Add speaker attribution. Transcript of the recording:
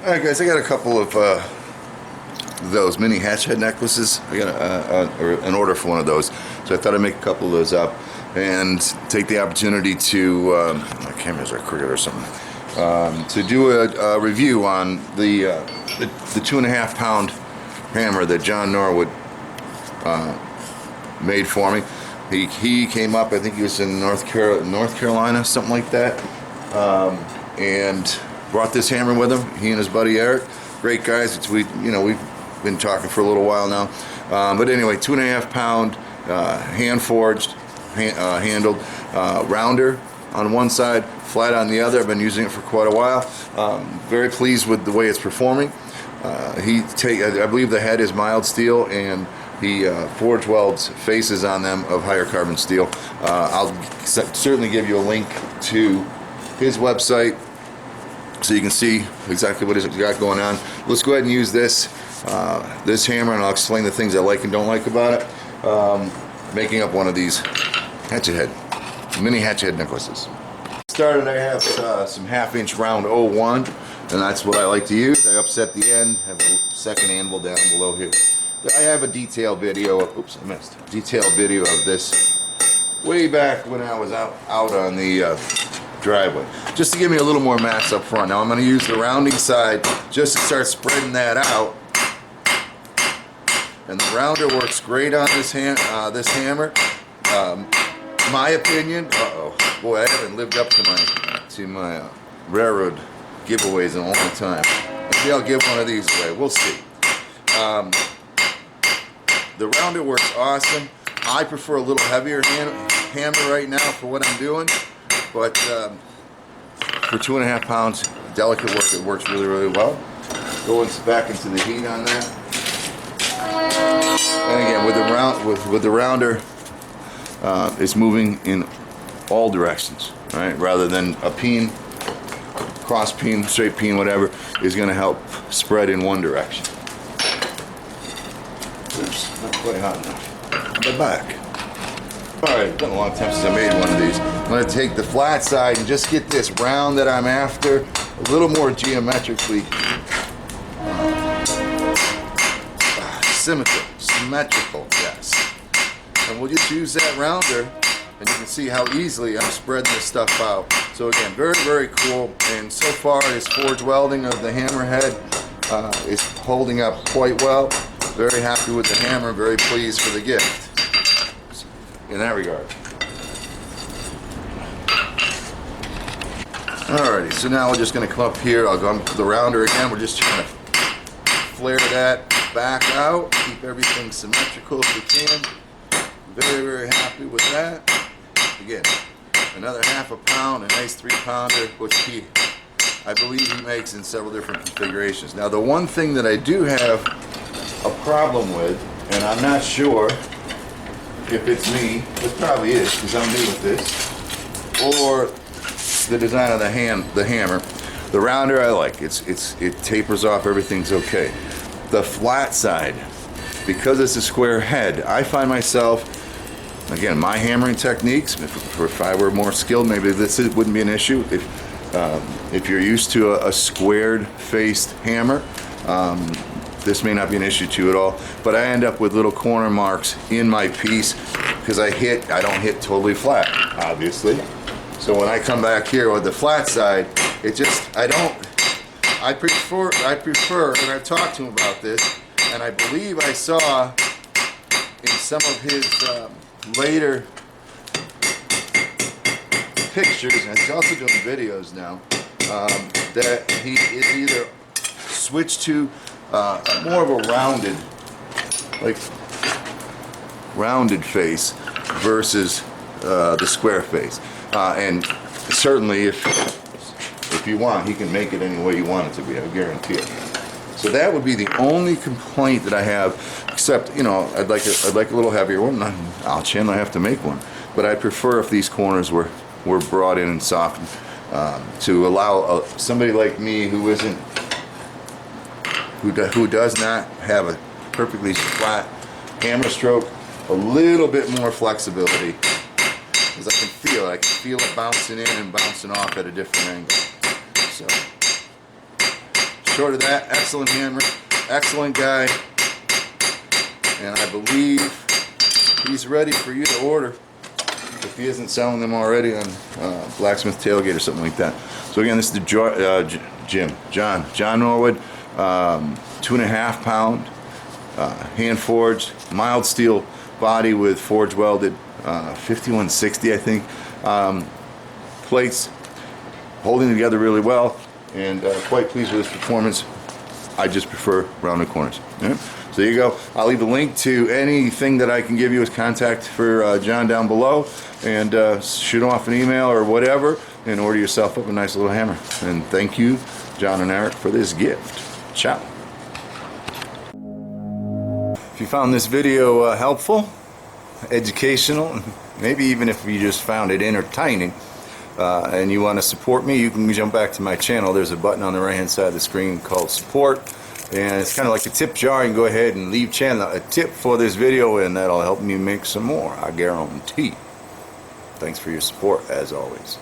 Speaker 1: Alright guys, I got a couple of those mini hatch head necklaces. I got an order for one of those, so I thought I'd make a couple of those up and take the opportunity to, my cameras are crooked or something, to do a review on the 2.5 pound hammer that John Norwood made for me. He came up, I think he was in North Carolina, something like that, and brought this hammer with him. He and his buddy Eric, great guys. We've been talking for a little while now. But anyway, 2.5 pound, hand forged, handled, rounder on one side, flat on the other. I've been using it for quite a while. Very pleased with the way it's performing. I believe the head is mild steel, and he forge welds faces on them of higher carbon steel. I'll certainly give you a link to his website so you can see exactly what he's got going on. Let's go ahead and use this hammer, and I'll explain the things I like and don't like about it. Making up one of these mini hatchet head necklaces. Started, I have some 1/2 inch round 01, and that's what I like to use. I upset the end, have a second anvil down below here. I have a detailed video of, oops, I missed. Detailed video of this way back when I was out on the driveway, just to give me a little more mass up front. Now I'm going to use the rounding side just to start spreading that out, and the rounder works great on this hammer. My opinion. Boy, I haven't lived up to my railroad giveaways in a long time. Maybe I'll give one of these away. We'll see. The rounder works awesome. I prefer a little heavier hammer right now for what I'm doing, but for 2.5 pounds, delicate work, it works really, really well. Going back into the heat on that, and again with the rounder, it's moving in all directions, right? Rather than a peen, cross peen, straight peen, whatever, is going to help spread in one direction. Oops, not quite hot enough. The back. Alright, it's been a long time since I made one of these. I'm going to take the flat side and just get this round that I'm after a little more geometrically symmetrical, yes. And we'll just use that rounder, and you can see how easily I'm spreading this stuff out. So again, very, very cool. And so far, this forge welding of the hammerhead is holding up quite well. Very happy with the hammer, very pleased for the gift in that regard. Alrighty, so now we're just going to come up here. I'll go to the rounder again. We're just trying to flare that back out, keep everything symmetrical if we can. Very, very happy with that. Again, another 1/2 pound, a nice 3-pounder, which I believe he makes in several different configurations. Now, the one thing that I do have a problem with, and I'm not sure if it's me, it probably is because I'm new with this, or the design of the hammer. The rounder I like. It tapers off, everything's okay. The flat side, because it's a square head, I find myself, again, my hammering techniques, if I were more skilled, maybe this wouldn't be an issue. If you're used to a squared faced hammer, this may not be an issue to you at all, but I end up with little corner marks in my piece because I don't hit totally flat, obviously. So when I come back here with the flat side, I prefer, and I've talked to him about this, and I believe I saw in some of his later pictures, and he's also doing videos now, that he is either switched to more of a rounded face versus the square face. And certainly if you want, he can make it any way you want it to be, I guarantee it. So that would be the only complaint that I have, except, I'd like a little heavier one. I'll have to make one. But I prefer if these corners were brought in and softened to allow somebody like me who does not have a perfectly flat hammer stroke a little bit more flexibility, because I can feel it bouncing in and bouncing off at a different angle. So short of that, excellent hammer, excellent guy, and I believe he's ready for you to order if he isn't selling them already on Blacksmith Tailgate or something like that. So again, this is the John Norwood, 2.5 pound, hand forged, mild steel body with forge welded 5160, I think, plates, holding together really well, and quite pleased with this performance. I just prefer rounded corners. Yeah? So there you go. I'll leave a link to anything that I can give you as contact for John down below, and shoot him off an email or whatever, and order yourself up a nice little hammer. And thank you, John and Eric, for this gift. Ciao. If you found this video helpful, educational, maybe even if you just found it entertaining, and you want to support me, you can jump back to my channel. There's a button on the right hand side of the screen called support, and it's kind of like a tip jar. You can go ahead and leave Chandler a tip for this video, and that'll help me make some more, I guarantee. Thanks for your support as always.